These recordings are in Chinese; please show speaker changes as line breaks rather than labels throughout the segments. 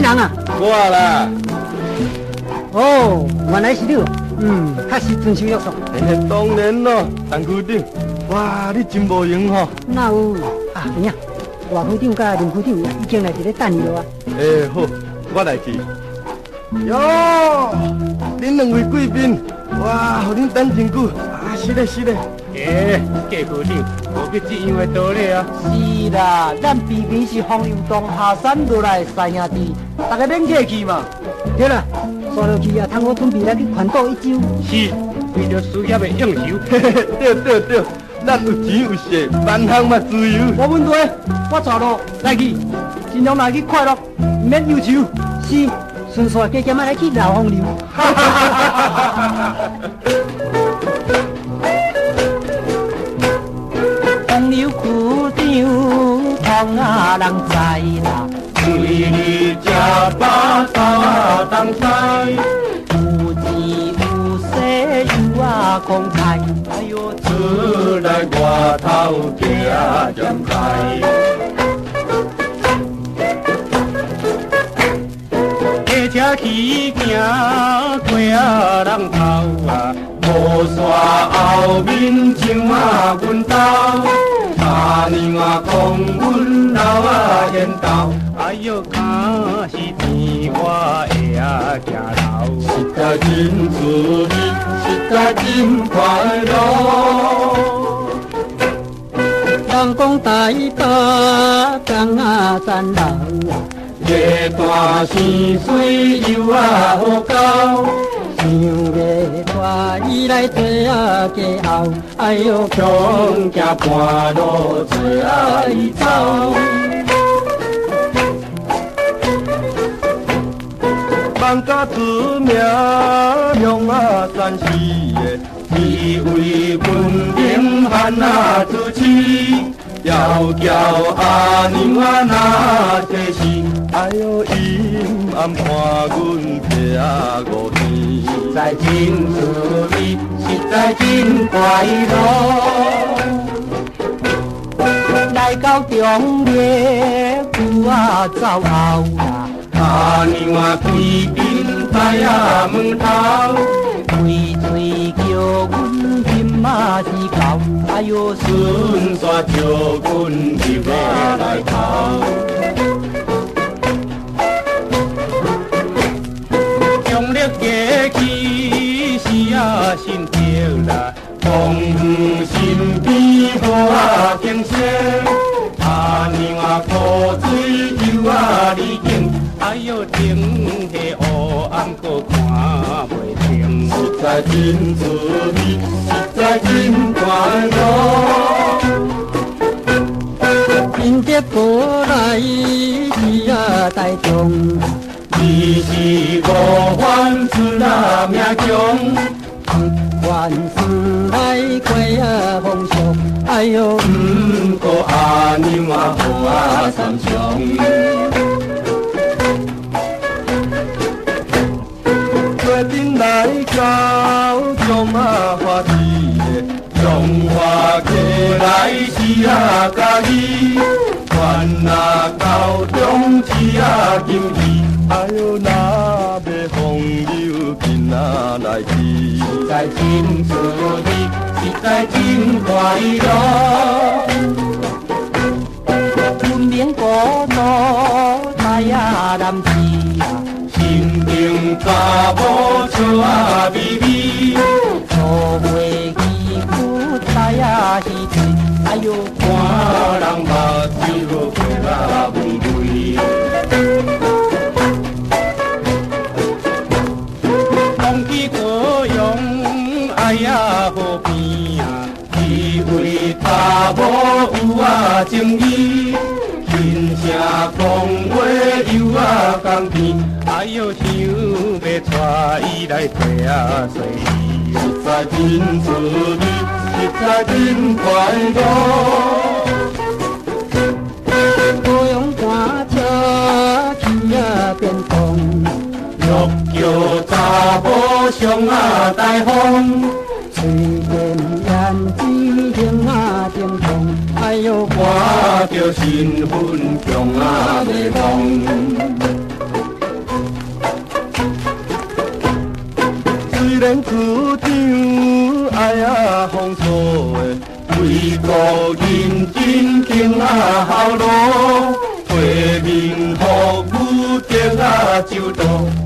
人啊？
我啦。
哦，原来是你。确实遵守约束。
当然咯，陈区长，哇，你真无用吼。
哪有啊？兄啊，外区长甲林区长已经来伫咧等你了啊。
好，我来去。哟，恁两位贵宾，哇，互恁等真久啊！是嘞，是嘞。
贾区长，无去这样的道理啊？
是啦，咱偏偏是风流洞下山落来三兄弟，大家免客气嘛。对啦。刷落去啊，通我准备来去环岛一周。
是，为着事业的应酬。
对，咱有钱有势，万行嘛自由。
无问题，我带路来去，尽量来去快乐，免忧愁。是，顺续加减来去老风流。风流区长，通啊人知啦。
为你吃饱头啊当菜，
有钱有势有啊空财，哎呦，
出来外头行兼开。车起行过啊人头啊，无山后面像啊阮兜。大娘啊，讲阮老啊缘投，哎哟，敢是甜我会啊行路，实在真滋味，实在真快乐。
人讲大巴江啊山路啊，
夜大生水又啊好高。
想袂大，伊来做啊家后，哎呦，
强行半路做啊伊走。
万家出名乡啊山市的，
是为文明汉啊主持。要叫阿娘啊那提示，
哎呦阴暗看阮客啊五天，
实在真滋味，实在真快乐。
来到中夜久啊走后啦，
阿娘啊开边摆啊门头，
嘴嘴叫阮金啊是狗，哎呦
顺续叫阮入啊来头。强力加起是啊心跳啦，风雨身边无啊惊醒。阿娘啊苦水又啊离境，哎呦天气黑暗搁看袂清，实在真滋味，实在真快乐。
因这过来是啊大众，
你是五番出啊命强。
万事来过啊风俗，哎呦，
不过阿娘啊好啊三强。
决定来到中啊花市的，
中华过来是啊家己，原啊到中市啊金鱼。
哎呦那要风流紧啊来去，
实在真滋味，实在真快乐。
文明古道太啊男子啊，
心中查某笑啊微微，
错袂记苦太啊是罪，哎呦，
看人目睭过啊问对。讲起高阳爱呀好边啊，以为查某有啊情义，轻声讲话又啊讲甜，哎呦想要带伊来替啊随意，实在真滋味，实在真快乐。
高阳赶车去啊变动。
欲叫查某上啊大方，
虽然胭脂行啊正风，哎呦，
看着身份强啊袂忘。
然区长，哎呀，风错的，为国认真行啊好路，替民服务得啊周到，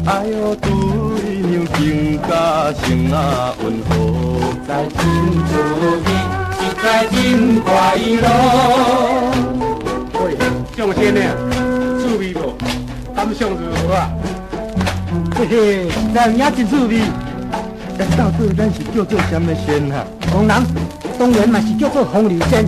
哎呦，对娘情家心啊温和，
在真趣味，实在真快乐。喂，上仙呢？趣味无？感想如何啊？
嘿嘿，咱也真趣味。
到底咱是叫做什么仙啊？
红人当然嘛是叫做风流仙。